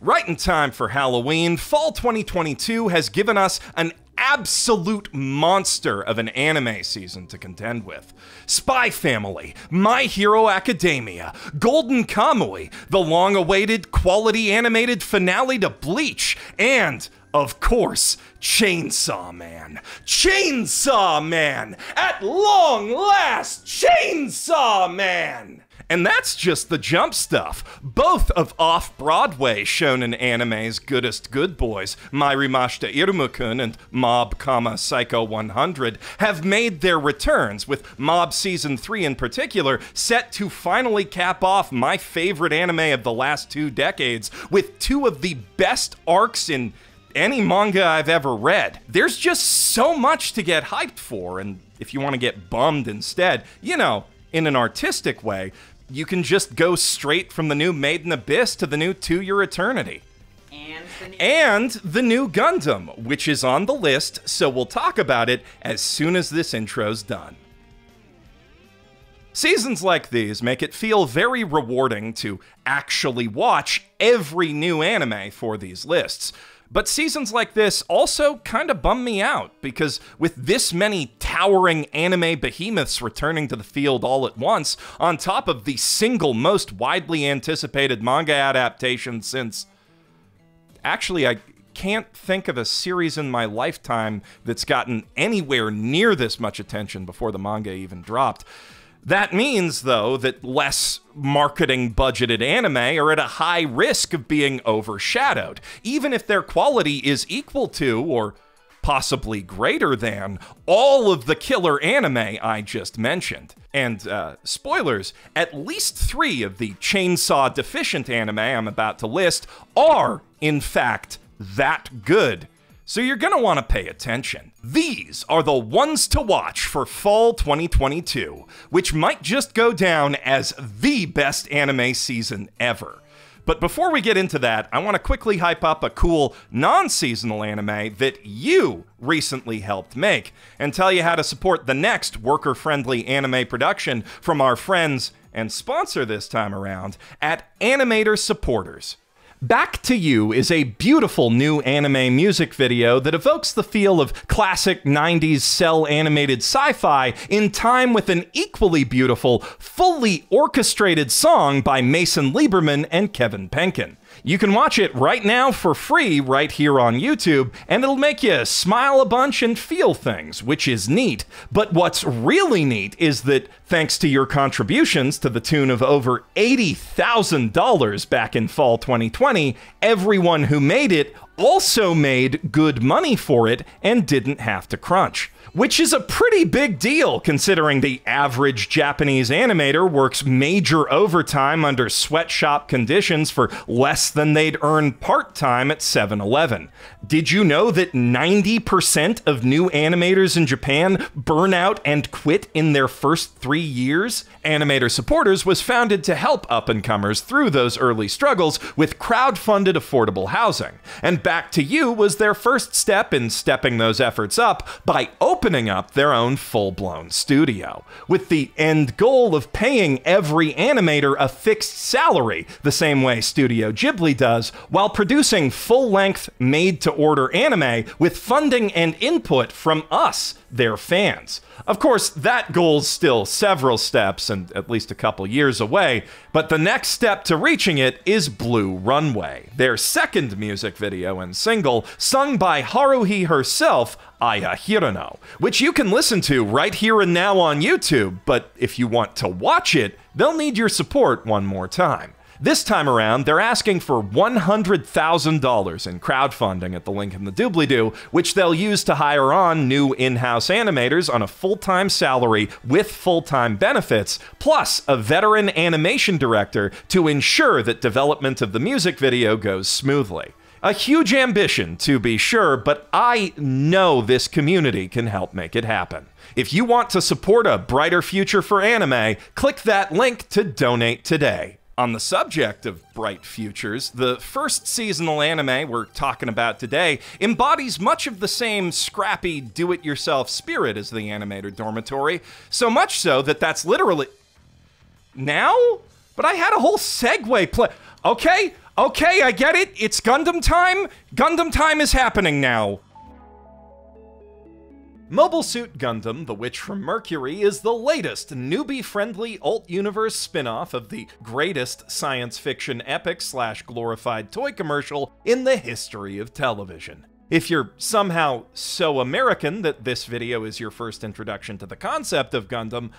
Right in time for Halloween, fall 2022 has given us an absolute monster of an anime season to contend with. Spy Family, My Hero Academia, Golden Kamuy, the long-awaited quality animated finale to Bleach, and, of course, Chainsaw Man. Chainsaw Man! At long last, Chainsaw Man! And that's just the jump stuff. Both of off-Broadway shonen anime's goodest good boys, Mairimashita Iruma-kun and Mob, Psycho 100, have made their returns, with Mob Season 3 in particular set to finally cap off my favorite anime of the last 2 decades with 2 of the best arcs in any manga I've ever read. There's just so much to get hyped for, and if you want to get bummed instead, you know, in an artistic way, you can just go straight from the new Made in Abyss to the new To Your Eternity. And the new Gundam, which is on the list, so we'll talk about it as soon as this intro's done. Seasons like these make it feel very rewarding to actually watch every new anime for these lists. But seasons like this also kind of bum me out, because with this many towering anime behemoths returning to the field all at once, on top of the single most widely anticipated manga adaptation since... Actually, I can't think of a series in my lifetime that's gotten anywhere near this much attention before the manga even dropped. That means, though, that less marketing-budgeted anime are at a high risk of being overshadowed, even if their quality is equal to, or possibly greater than, all of the killer anime I just mentioned. And, spoilers, at least 3 of the chainsaw-deficient anime I'm about to list are, in fact, that good. So you're gonna want to pay attention. These are the ones to watch for fall 2022, which might just go down as the best anime season ever. But before we get into that, I want to quickly hype up a cool non-seasonal anime that you recently helped make, and tell you how to support the next worker-friendly anime production from our friends, and sponsor this time around, at Animator Supporters. Back to You is a beautiful new anime music video that evokes the feel of classic 90s cel-animated sci-fi in time with an equally beautiful, fully orchestrated song by Mason Lieberman and Kevin Penkin. You can watch it right now for free right here on YouTube, and it'll make you smile a bunch and feel things, which is neat. But what's really neat is that, thanks to your contributions to the tune of over $80,000 back in fall 2020, everyone who made it also made good money for it and didn't have to crunch. Which is a pretty big deal, considering the average Japanese animator works major overtime under sweatshop conditions for less than they'd earn part-time at 7-Eleven. Did you know that 90% of new animators in Japan burn out and quit in their first 3 years? Animator Supporters was founded to help up-and-comers through those early struggles with crowd-funded affordable housing. And Back to You was their first step in stepping those efforts up by opening up their own full-blown studio, with the end goal of paying every animator a fixed salary, the same way Studio Ghibli does, while producing full-length, made-to-order anime with funding and input from us, their fans. Of course, that goal's still several steps and at least a couple years away, but the next step to reaching it is Blue Runway, their second music video and single, sung by Haruhi herself, Aya Hirano, which you can listen to right here and now on YouTube, but if you want to watch it, they'll need your support one more time. This time around, they're asking for $100,000 in crowdfunding at the link in the doobly-doo, which they'll use to hire on new in-house animators on a full-time salary with full-time benefits, plus a veteran animation director to ensure that development of the music video goes smoothly. A huge ambition, to be sure, but I know this community can help make it happen. If you want to support a brighter future for anime, click that link to donate today. On the subject of bright futures, the first seasonal anime we're talking about today embodies much of the same scrappy, do-it-yourself spirit as the Animator Dormitory, so much so that that's literally... Now? But I had a whole segue play... Okay, Okay, I get it. It's Gundam time. Gundam time is happening now. Mobile Suit Gundam: The Witch from Mercury is the latest newbie-friendly alt-universe spin-off of the greatest science fiction epic/glorified toy commercial in the history of television. If you're somehow so American that this video is your first introduction to the concept of Gundam,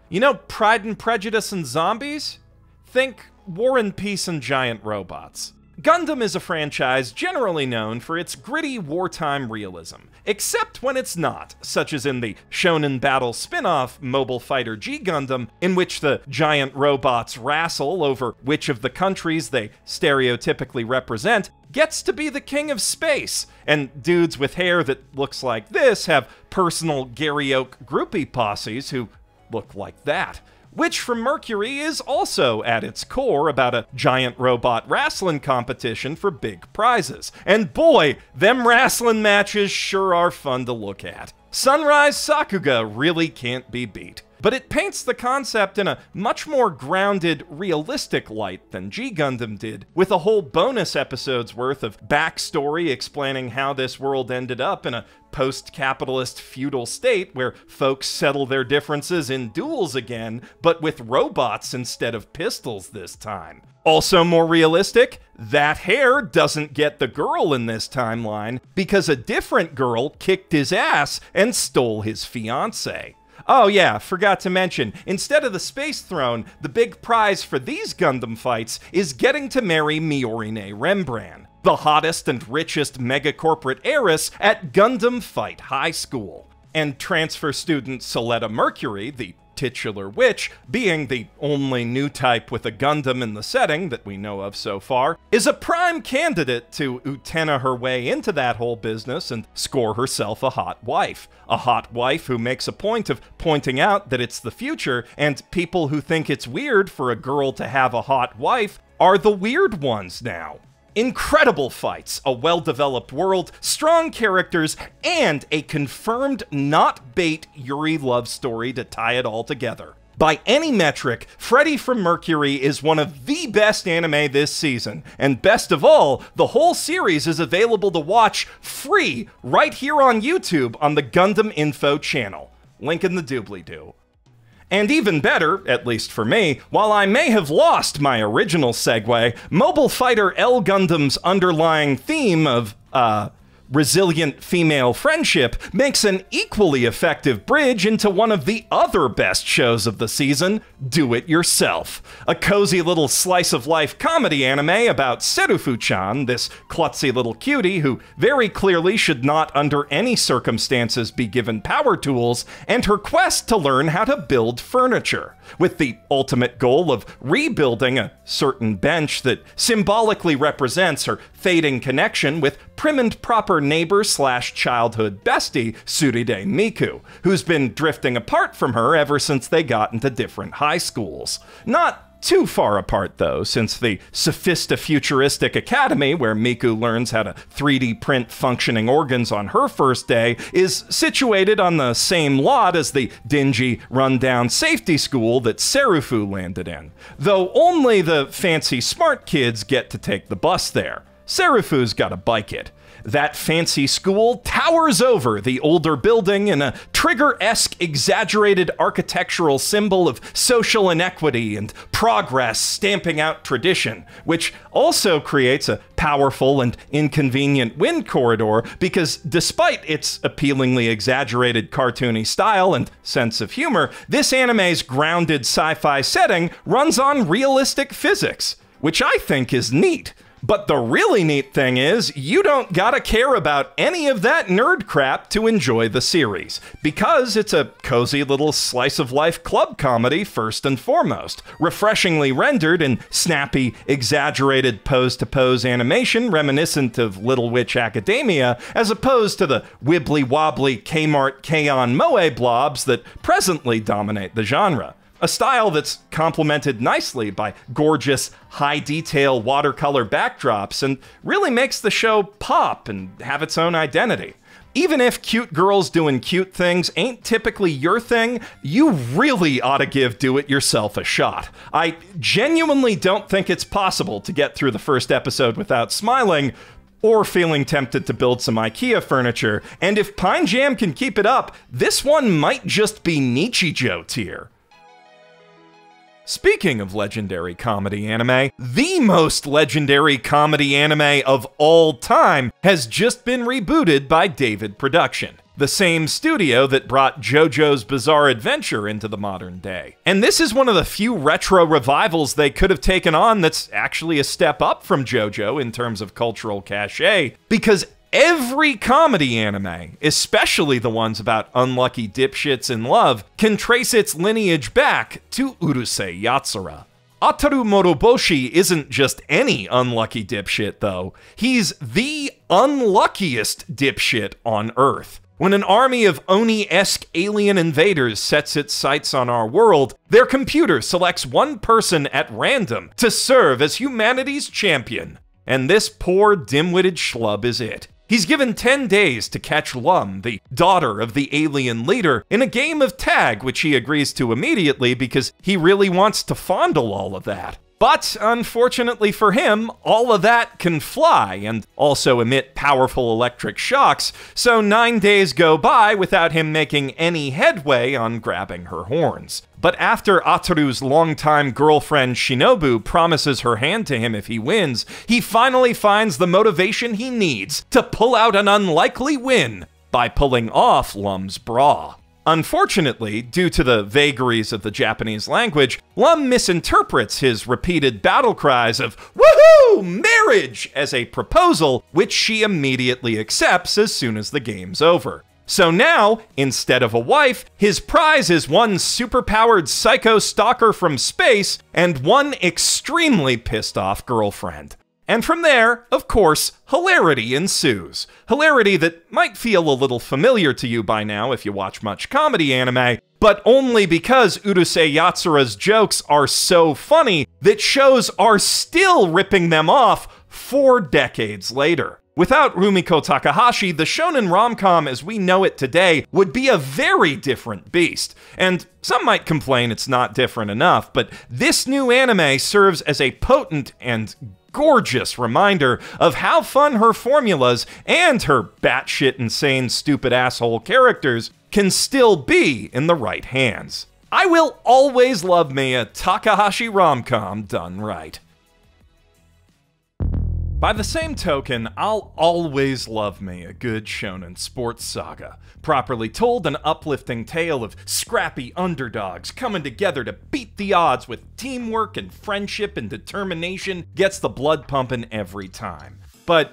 you know Pride and Prejudice and zombies? Think War and Peace and giant robots. Gundam is a franchise generally known for its gritty wartime realism, except when it's not, such as in the Shonen Battle spin-off Mobile Fighter G Gundam, in which the giant robots wrestle over which of the countries they stereotypically represent gets to be the king of space, and dudes with hair that looks like this have personal Gary Oak groupie posses who look like that. Witch from Mercury is also, at its core, about a giant robot wrestling competition for big prizes. And boy, them wrestling matches sure are fun to look at. Sunrise Sakuga really can't be beat. But it paints the concept in a much more grounded, realistic light than G Gundam did, with a whole bonus episode's worth of backstory explaining how this world ended up in a post-capitalist feudal state where folks settle their differences in duels again, but with robots instead of pistols this time. Also more realistic, that hair doesn't get the girl in this timeline because a different girl kicked his ass and stole his fiancé. Oh yeah, forgot to mention, instead of the space throne, the big prize for these Gundam fights is getting to marry Miorine Rembrandt, the hottest and richest megacorporate heiress at Gundam Fight High School. And transfer student Soletta Mercury, the titular witch, being the only new type with a Gundam in the setting that we know of so far, is a prime candidate to Utena her way into that whole business and score herself a hot wife. A hot wife who makes a point of pointing out that it's the future, and people who think it's weird for a girl to have a hot wife are the weird ones now. Incredible fights, a well-developed world, strong characters, and a confirmed not-bait Yuri love story to tie it all together. By any metric, Freddy from Mercury is one of the best anime this season, and best of all, the whole series is available to watch free right here on YouTube on the Gundam Info channel. Link in the doobly-doo. And even better, at least for me, while I may have lost my original segue, Mobile Fighter L Gundam's underlying theme of, resilient female friendship makes an equally effective bridge into one of the other best shows of the season, Do It Yourself. A cozy little slice-of-life comedy anime about Serufu-chan, this klutzy little cutie who very clearly should not under any circumstances be given power tools, and her quest to learn how to build furniture, with the ultimate goal of rebuilding a certain bench that symbolically represents her fading connection with prim and proper neighbor/childhood bestie Tsuride Miku, who's been drifting apart from her ever since they got into different high schools. Not too far apart, though, since the sophistifuturistic academy where Miku learns how to 3D print functioning organs on her first day is situated on the same lot as the dingy, run-down safety school that Serufu landed in, though only the fancy smart kids get to take the bus there. Serufu's gotta bike it. That fancy school towers over the older building in a Trigger-esque exaggerated architectural symbol of social inequity and progress stamping out tradition, which also creates a powerful and inconvenient wind corridor because despite its appealingly exaggerated cartoony style and sense of humor, this anime's grounded sci-fi setting runs on realistic physics, which I think is neat. But the really neat thing is, you don't gotta care about any of that nerd crap to enjoy the series, because it's a cozy little slice-of-life club comedy first and foremost, refreshingly rendered in snappy, exaggerated pose-to-pose animation reminiscent of Little Witch Academia, as opposed to the wibbly-wobbly Kmart K-On! Moe blobs that presently dominate the genre. A style that's complemented nicely by gorgeous, high-detail watercolor backdrops and really makes the show pop and have its own identity. Even if cute girls doing cute things ain't typically your thing, you really ought to give Do-It-Yourself a shot. I genuinely don't think it's possible to get through the first episode without smiling, or feeling tempted to build some IKEA furniture, and if Pine Jam can keep it up, this one might just be Nichijou tier. Speaking of legendary comedy anime, the most legendary comedy anime of all time has just been rebooted by David Production, the same studio that brought JoJo's Bizarre Adventure into the modern day. And this is one of the few retro revivals they could have taken on that's actually a step up from JoJo in terms of cultural cachet, because every comedy anime, especially the ones about unlucky dipshits in love, can trace its lineage back to Urusei Yatsura. Ataru Moroboshi isn't just any unlucky dipshit, though. He's the unluckiest dipshit on Earth. When an army of Oni-esque alien invaders sets its sights on our world, their computer selects one person at random to serve as humanity's champion. And this poor dim-witted schlub is it. He's given 10 days to catch Lum, the daughter of the alien leader, in a game of tag, which he agrees to immediately because he really wants to fondle all of that. But, unfortunately for him, all of that can fly and also emit powerful electric shocks, so 9 days go by without him making any headway on grabbing her horns. But after Ataru's longtime girlfriend Shinobu promises her hand to him if he wins, he finally finds the motivation he needs to pull out an unlikely win by pulling off Lum's bra. Unfortunately, due to the vagaries of the Japanese language, Lum misinterprets his repeated battle cries of "Woohoo! Marriage!" as a proposal, which she immediately accepts as soon as the game's over. So now, instead of a wife, his prize is one superpowered psycho stalker from space and one extremely pissed off girlfriend. And from there, of course, hilarity ensues. Hilarity that might feel a little familiar to you by now if you watch much comedy anime, but only because Urusei Yatsura's jokes are so funny that shows are still ripping them off 4 decades later. Without Rumiko Takahashi, the shonen rom-com as we know it today would be a very different beast. And some might complain it's not different enough, but this new anime serves as a potent and gorgeous reminder of how fun her formulas and her batshit insane stupid asshole characters can still be in the right hands. I will always love me a Takahashi rom-com done right. By the same token, I'll always love me a good shonen sports saga. Properly told, an uplifting tale of scrappy underdogs coming together to beat the odds with teamwork and friendship and determination gets the blood pumping every time. But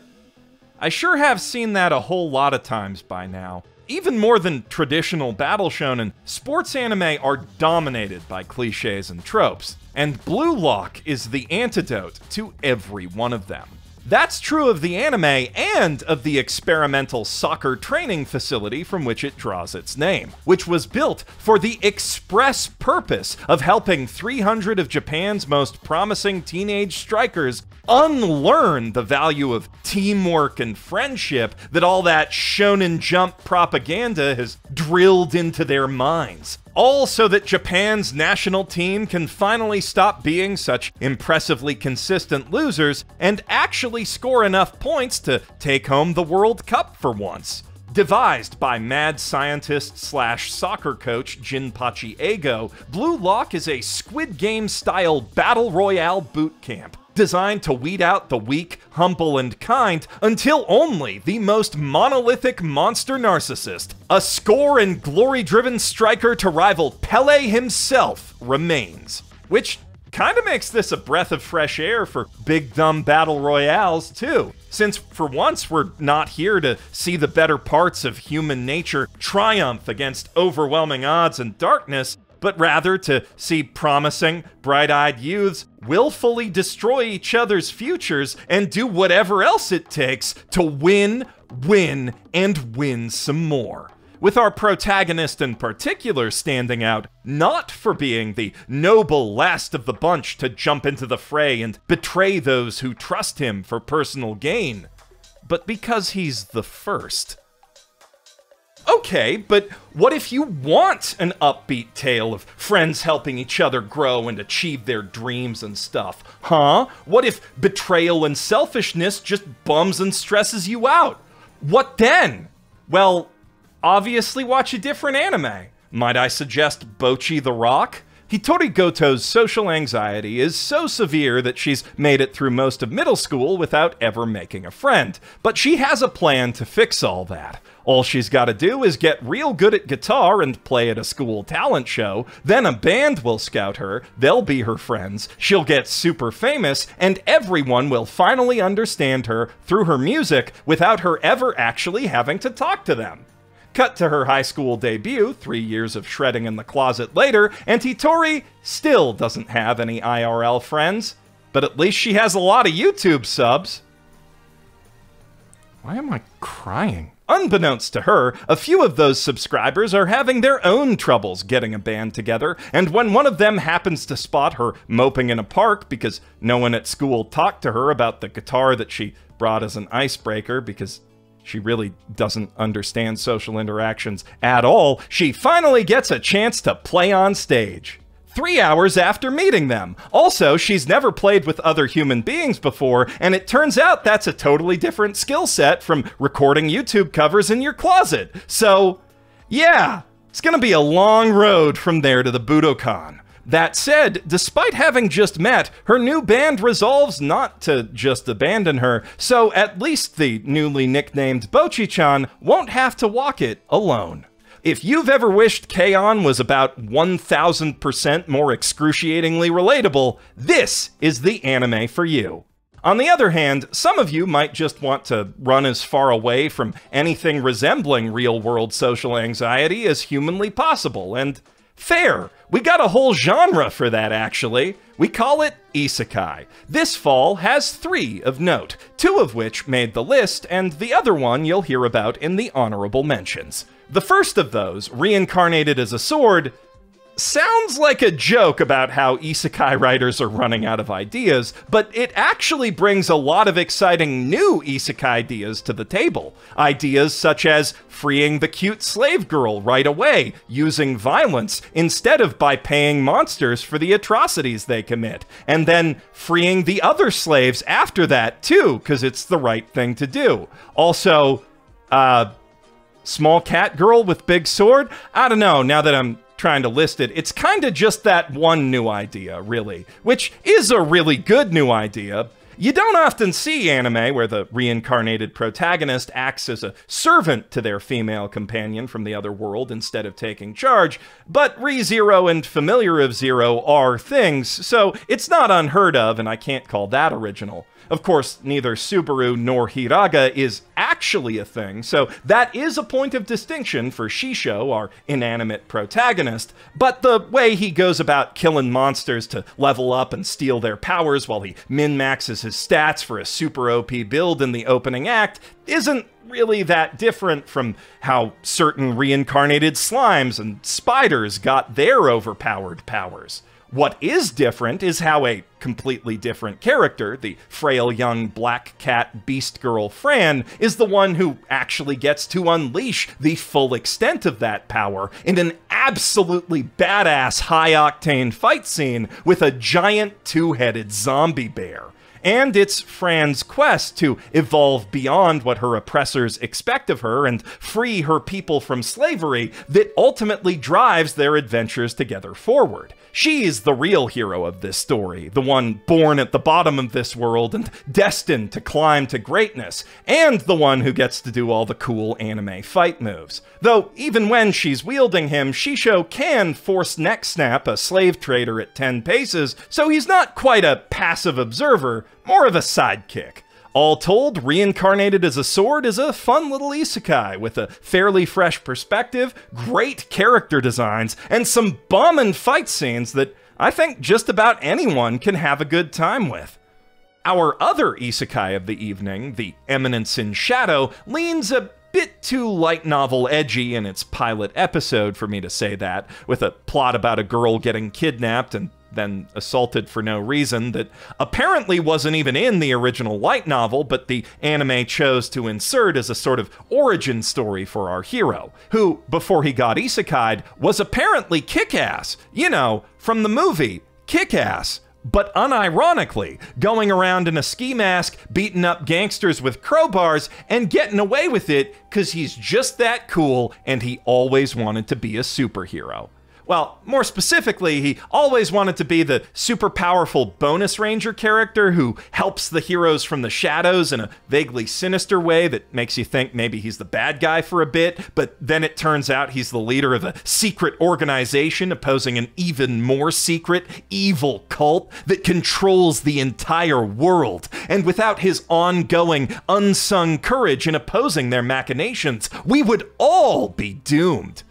I sure have seen that a whole lot of times by now. Even more than traditional battle shonen, sports anime are dominated by cliches and tropes, and Blue Lock is the antidote to every one of them. That's true of the anime and of the experimental soccer training facility from which it draws its name, which was built for the express purpose of helping 300 of Japan's most promising teenage strikers unlearn the value of teamwork and friendship that all that Shonen Jump propaganda has drilled into their minds. All so that Japan's national team can finally stop being such impressively consistent losers and actually score enough points to take home the World Cup for once. Devised by mad scientist/soccer coach Jinpachi Ego, Blue Lock is a Squid Game-style battle royale boot camp designed to weed out the weak, humble, and kind until only the most monolithic monster narcissist, a score and glory-driven striker to rival Pele himself, remains. Which kinda makes this a breath of fresh air for big dumb battle royales, too. Since for once we're not here to see the better parts of human nature triumph against overwhelming odds and darkness, but rather to see promising, bright-eyed youths willfully destroy each other's futures and do whatever else it takes to win, and win some more. with our protagonist in particular standing out not for being the noble last of the bunch to jump into the fray and betray those who trust him for personal gain, but because he's the first. Okay, but what if you want an upbeat tale of friends helping each other grow and achieve their dreams and stuff, huh? What if betrayal and selfishness just bums and stresses you out? What then? Well, obviously watch a different anime. Might I suggest Bocchi the Rock? Hitori Goto's social anxiety is so severe that she's made it through most of middle school without ever making a friend. But she has a plan to fix all that. All she's got to do is get real good at guitar and play at a school talent show, then a band will scout her, they'll be her friends, she'll get super famous, and everyone will finally understand her through her music without her ever actually having to talk to them. Cut to her high school debut, 3 years of shredding in the closet later, and Hitori still doesn't have any IRL friends, but at least she has a lot of YouTube subs. Why am I crying? Unbeknownst to her, a few of those subscribers are having their own troubles getting a band together, and when one of them happens to spot her moping in a park because no one at school talked to her about the guitar that she brought as an icebreaker because she really doesn't understand social interactions at all, she finally gets a chance to play on stage. 3 hours after meeting them. Also, she's never played with other human beings before, and it turns out that's a totally different skill set from recording YouTube covers in your closet. So, yeah, it's gonna be a long road from there to the Budokan. That said, despite having just met, her new band resolves not to just abandon her, so at least the newly nicknamed Bocchi-chan won't have to walk it alone. If you've ever wished K-On! Was about 1000% more excruciatingly relatable, this is the anime for you. On the other hand, some of you might just want to run as far away from anything resembling real-world social anxiety as humanly possible, and fair. We got a whole genre for that, actually. We call it Isekai. This fall has 3 of note, 2 of which made the list, and the other one you'll hear about in the honorable mentions. The first of those, Reincarnated as a Sword, sounds like a joke about how isekai writers are running out of ideas, but it actually brings a lot of exciting new isekai ideas to the table. Ideas such as freeing the cute slave girl right away, using violence instead of by paying monsters for the atrocities they commit, and then freeing the other slaves after that too, because it's the right thing to do. Also, small cat girl with big sword? I don't know, now that I'm trying to list it, it's kind of just that one new idea, really, which is a really good new idea. You don't often see anime where the reincarnated protagonist acts as a servant to their female companion from the other world instead of taking charge, but ReZero and Familiar of Zero are things, so it's not unheard of, and I can't call that original. Of course, neither Subaru nor Hiraga is actually a thing, so that is a point of distinction for Shisho, our inanimate protagonist, but the way he goes about killing monsters to level up and steal their powers while he min-maxes his stats for a super OP build in the opening act isn't really that different from how certain reincarnated slimes and spiders got their overpowered powers. What is different is how a completely different character, the frail young black cat beast girl Fran, is the one who actually gets to unleash the full extent of that power in an absolutely badass high-octane fight scene with a giant two-headed zombie bear. And it's Fran's quest to evolve beyond what her oppressors expect of her and free her people from slavery that ultimately drives their adventures together forward. She's the real hero of this story, the one born at the bottom of this world and destined to climb to greatness, and the one who gets to do all the cool anime fight moves. Though, even when she's wielding him, Shisho can force neck snap a slave trader at 10 paces, so he's not quite a passive observer, more of a sidekick. All told, Reincarnated as a Sword is a fun little isekai with a fairly fresh perspective, great character designs, and some bomb fight scenes that I think just about anyone can have a good time with. Our other isekai of the evening, The Eminence in Shadow, leans a bit too light novel edgy in its pilot episode for me to say that, with a plot about a girl getting kidnapped and then assaulted for no reason that apparently wasn't even in the original light novel, but the anime chose to insert as a sort of origin story for our hero, who, before he got isekai'd, was apparently Kick-Ass, you know, from the movie Kick-Ass, but unironically, going around in a ski mask, beating up gangsters with crowbars, and getting away with it because he's just that cool and he always wanted to be a superhero. Well, more specifically, he always wanted to be the super powerful bonus ranger character who helps the heroes from the shadows in a vaguely sinister way that makes you think maybe he's the bad guy for a bit, but then it turns out he's the leader of a secret organization opposing an even more secret, evil cult that controls the entire world. And without his ongoing, unsung courage in opposing their machinations, we would all be doomed.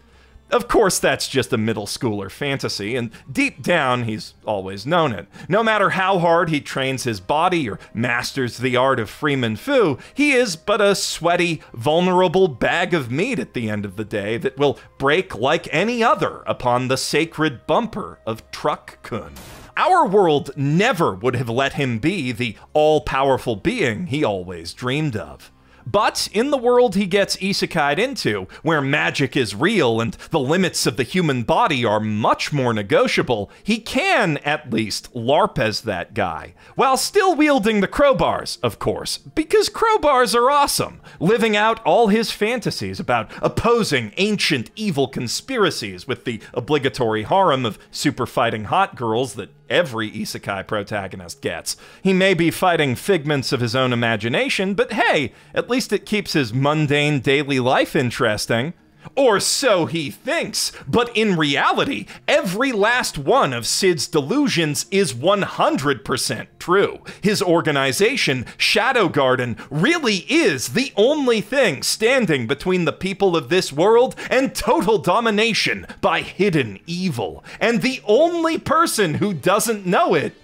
Of course, that's just a middle schooler fantasy, and deep down, he's always known it. No matter how hard he trains his body or masters the art of Freeman Fu, he is but a sweaty, vulnerable bag of meat at the end of the day that will break like any other upon the sacred bumper of Truck-kun. Our world never would have let him be the all-powerful being he always dreamed of. But in the world he gets isekai'd into, where magic is real and the limits of the human body are much more negotiable, he can, at least, LARP as that guy, while still wielding the crowbars, of course, because crowbars are awesome, living out all his fantasies about opposing ancient evil conspiracies with the obligatory harem of super fighting hot girls that every isekai protagonist gets. He may be fighting figments of his own imagination, but hey, at least it keeps his mundane daily life interesting. Or so he thinks, but in reality, every last one of Sid's delusions is 100% true. His organization, Shadow Garden, really is the only thing standing between the people of this world and total domination by hidden evil. And the only person who doesn't know it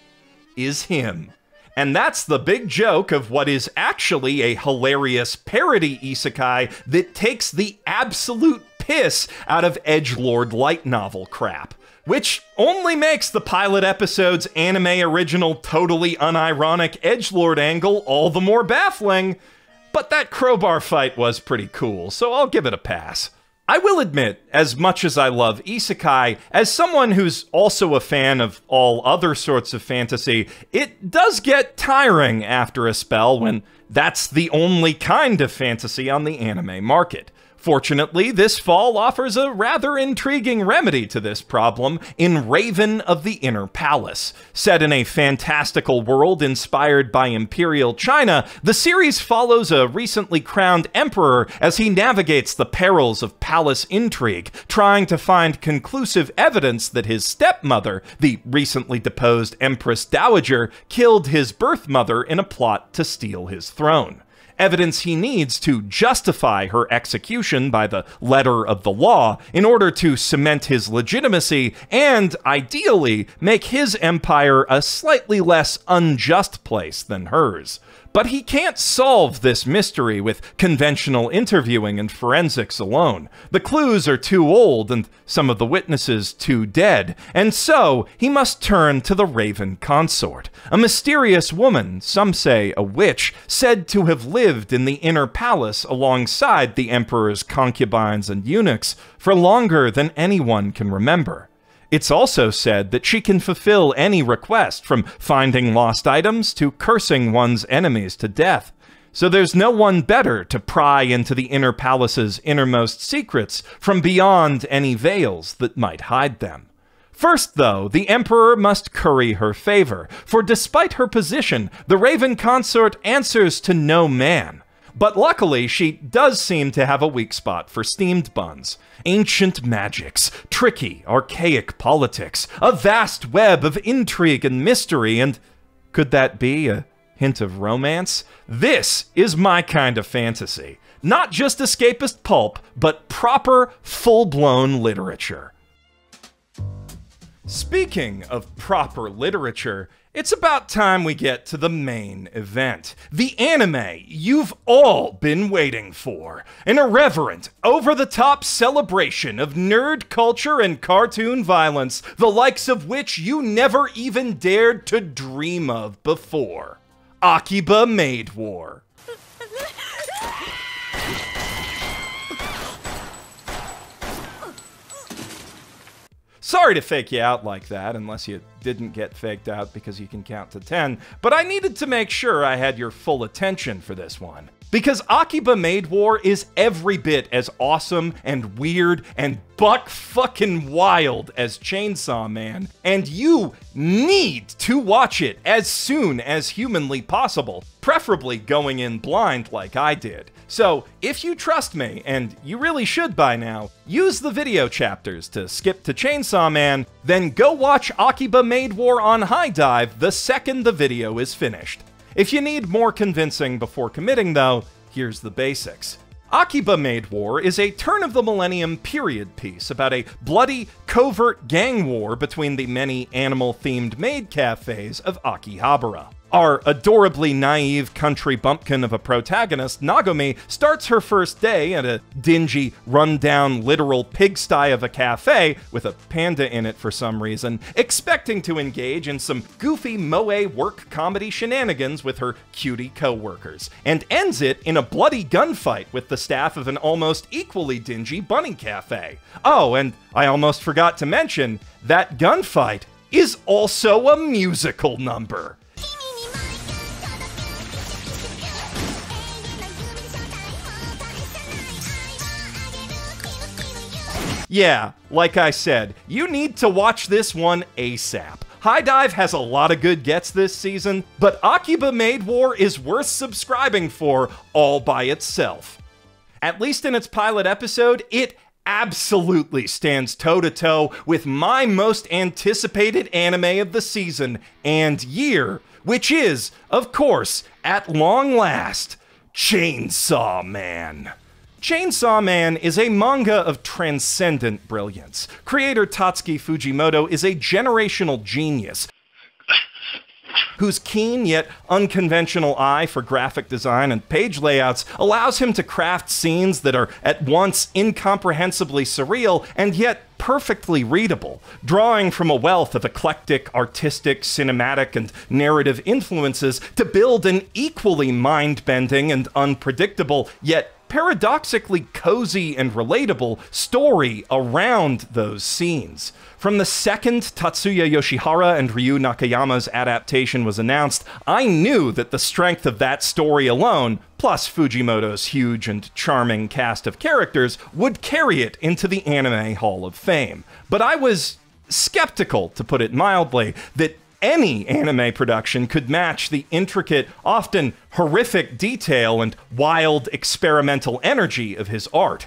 is him. And that's the big joke of what is actually a hilarious parody isekai that takes the absolute piss out of edgelord light novel crap. Which only makes the pilot episode's anime original totally unironic edgelord angle all the more baffling. But that crowbar fight was pretty cool, so I'll give it a pass. I will admit, as much as I love isekai, as someone who's also a fan of all other sorts of fantasy, it does get tiring after a spell when that's the only kind of fantasy on the anime market. Fortunately, this fall offers a rather intriguing remedy to this problem in Raven of the Inner Palace. Set in a fantastical world inspired by Imperial China, the series follows a recently crowned emperor as he navigates the perils of palace intrigue, trying to find conclusive evidence that his stepmother, the recently deposed Empress Dowager, killed his birth mother in a plot to steal his throne. Evidence he needs to justify her execution by the letter of the law in order to cement his legitimacy and, ideally, make his empire a slightly less unjust place than hers. But he can't solve this mystery with conventional interviewing and forensics alone. The clues are too old and some of the witnesses too dead, and so he must turn to the Raven Consort, a mysterious woman, some say a witch, said to have lived in the Inner Palace alongside the Emperor's concubines and eunuchs for longer than anyone can remember. It's also said that she can fulfill any request, from finding lost items to cursing one's enemies to death. So there's no one better to pry into the Inner Palace's innermost secrets from beyond any veils that might hide them. First, though, the Emperor must curry her favor, for despite her position, the Raven Consort answers to no man. But luckily, she does seem to have a weak spot for steamed buns. Ancient magics, tricky, archaic politics, a vast web of intrigue and mystery, and could that be a hint of romance? This is my kind of fantasy. Not just escapist pulp, but proper, full-blown literature. Speaking of proper literature, It's about time we get to the main event. The anime you've all been waiting for. An irreverent, over-the-top celebration of nerd culture and cartoon violence, the likes of which you never even dared to dream of before. Akiba Maid War. Sorry to fake you out like that, unless you didn't get faked out because you can count to 10, but I needed to make sure I had your full attention for this one. Because Akiba Maid War is every bit as awesome and weird and buck-fucking-wild as Chainsaw Man, and you need to watch it as soon as humanly possible, preferably going in blind like I did. So, if you trust me, and you really should by now, use the video chapters to skip to Chainsaw Man, then go watch Akiba Maid War on High Dive the second the video is finished. If you need more convincing before committing though, here's the basics. Akiba Maid War is a turn-of-the-millennium period piece about a bloody, covert gang war between the many animal-themed maid cafes of Akihabara. Our adorably naive country bumpkin of a protagonist, Nagomi, starts her first day at a dingy, run-down, literal pigsty of a cafe, with a panda in it for some reason, expecting to engage in some goofy moe work comedy shenanigans with her cutie co-workers, and ends it in a bloody gunfight with the staff of an almost equally dingy bunny cafe. Oh, and I almost forgot to mention, that gunfight is also a musical number. Yeah, like I said, you need to watch this one ASAP. High Dive has a lot of good gets this season, but Akiba Maid War is worth subscribing for all by itself. At least in its pilot episode, it absolutely stands toe-to-toe with my most anticipated anime of the season and year, which is, of course, at long last, Chainsaw Man. Chainsaw Man is a manga of transcendent brilliance. Creator Tatsuki Fujimoto is a generational genius whose keen yet unconventional eye for graphic design and page layouts allows him to craft scenes that are at once incomprehensibly surreal and yet perfectly readable, drawing from a wealth of eclectic, artistic, cinematic, and narrative influences to build an equally mind-bending and unpredictable, yet paradoxically cozy and relatable story around those scenes. From the second Tatsuya Yoshihara and Ryu Nakayama's adaptation was announced, I knew that the strength of that story alone, plus Fujimoto's huge and charming cast of characters, would carry it into the Anime Hall of Fame. But I was skeptical, to put it mildly, that any anime production could match the intricate, often horrific detail and wild experimental energy of his art.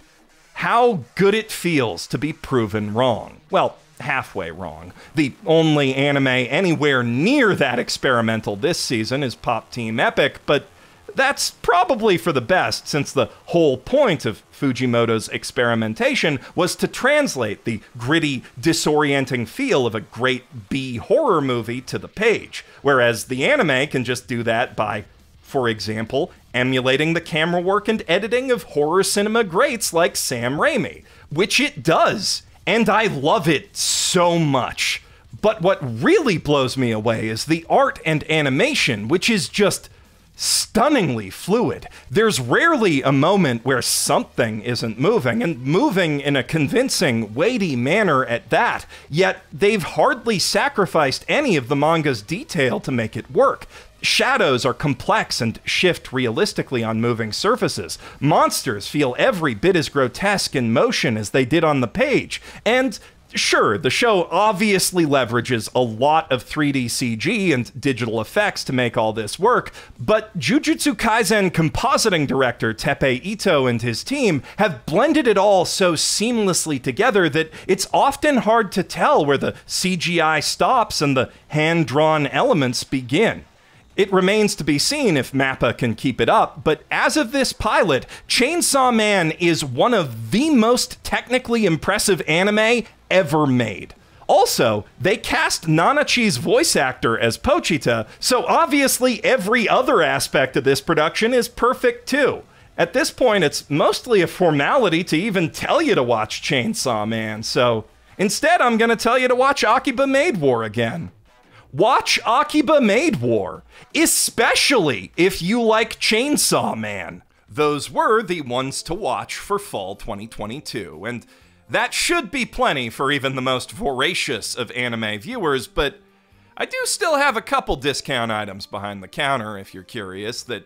How good it feels to be proven wrong. Well, halfway wrong. The only anime anywhere near that experimental this season is Pop Team Epic, but that's probably for the best, since the whole point of Fujimoto's experimentation was to translate the gritty, disorienting feel of a great B horror movie to the page, whereas the anime can just do that by, for example, emulating the camera work and editing of horror cinema greats like Sam Raimi, which it does, and I love it so much. But what really blows me away is the art and animation, which is just stunningly fluid. There's rarely a moment where something isn't moving, and moving in a convincing, weighty manner at that, yet they've hardly sacrificed any of the manga's detail to make it work. Shadows are complex and shift realistically on moving surfaces. Monsters feel every bit as grotesque in motion as they did on the page, and sure, the show obviously leverages a lot of 3D CG and digital effects to make all this work, but Jujutsu Kaisen compositing director Teppei Ito and his team have blended it all so seamlessly together that it's often hard to tell where the CGI stops and the hand-drawn elements begin. It remains to be seen if MAPPA can keep it up, but as of this pilot, Chainsaw Man is one of the most technically impressive anime ever made. Also, they cast Nanachi's voice actor as Pochita, so obviously every other aspect of this production is perfect too. At this point, it's mostly a formality to even tell you to watch Chainsaw Man, so instead I'm gonna tell you to watch Akiba Maid War again. Watch Akiba Maid War, especially if you like Chainsaw Man. Those were the ones to watch for fall 2022, and that should be plenty for even the most voracious of anime viewers, but I do still have a couple discount items behind the counter, if you're curious, that,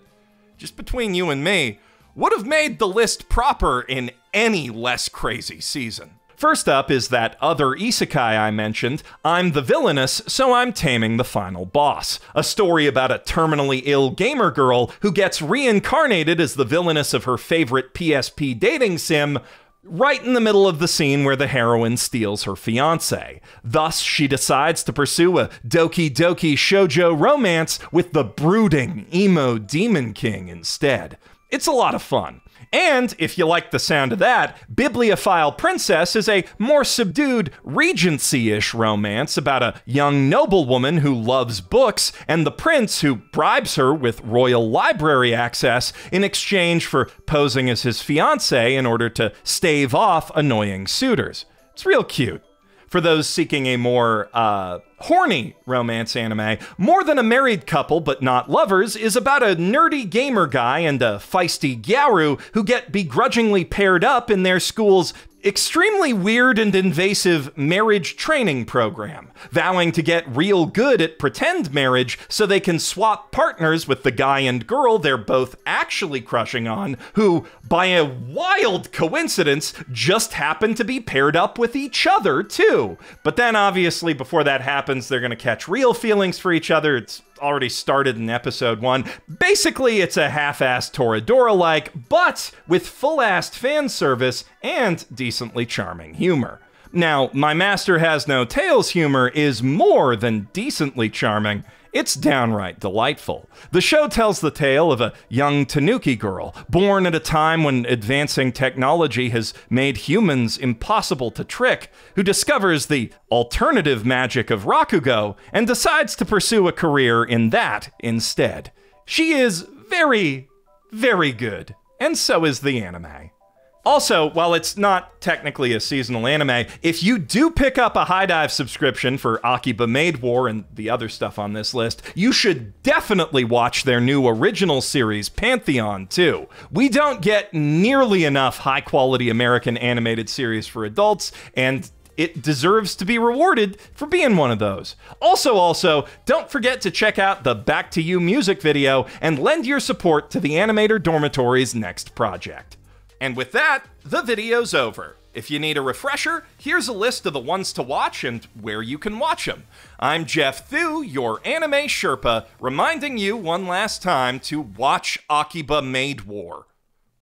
just between you and me, would have made the list proper in any less crazy season. First up is that other isekai I mentioned, I'm the Villainous, so I'm Taming the Final Boss, a story about a terminally ill gamer girl who gets reincarnated as the villainess of her favorite PSP dating sim, right in the middle of the scene where the heroine steals her fiancé. Thus, she decides to pursue a doki doki shoujo romance with the brooding emo demon king instead. It's a lot of fun. And, if you like the sound of that, Bibliophile Princess is a more subdued, Regency-ish romance about a young noblewoman who loves books and the prince who bribes her with royal library access in exchange for posing as his fiancée in order to stave off annoying suitors. It's real cute. For those seeking a more, horny romance anime, More Than a Married Couple But Not Lovers is about a nerdy gamer guy and a feisty gyaru who get begrudgingly paired up in their school's extremely weird and invasive marriage training program, vowing to get real good at pretend marriage so they can swap partners with the guy and girl they're both actually crushing on, who, by a wild coincidence, just happen to be paired up with each other, too. But then, obviously, before that happens, they're gonna catch real feelings for each other. It's already started in episode 1. Basically, it's a half-assed Toradora-like, but with full-assed fan service and decently charming humor. Now, My Master Has No Tails humor is more than decently charming. It's downright delightful. The show tells the tale of a young Tanuki girl, born at a time when advancing technology has made humans impossible to trick, who discovers the alternative magic of Rakugo and decides to pursue a career in that instead. She is very, very good, and so is the anime. Also, while it's not technically a seasonal anime, if you do pick up a High Dive subscription for Akiba Maid War and the other stuff on this list, you should definitely watch their new original series, Pantheon, too. We don't get nearly enough high-quality American animated series for adults, and it deserves to be rewarded for being one of those. Also, don't forget to check out the Back to You music video and lend your support to the Animator Dormitory's next project. And with that, the video's over. If you need a refresher, here's a list of the ones to watch and where you can watch them. I'm Geoff Thew, your anime Sherpa, reminding you one last time to watch Akiba Maid War.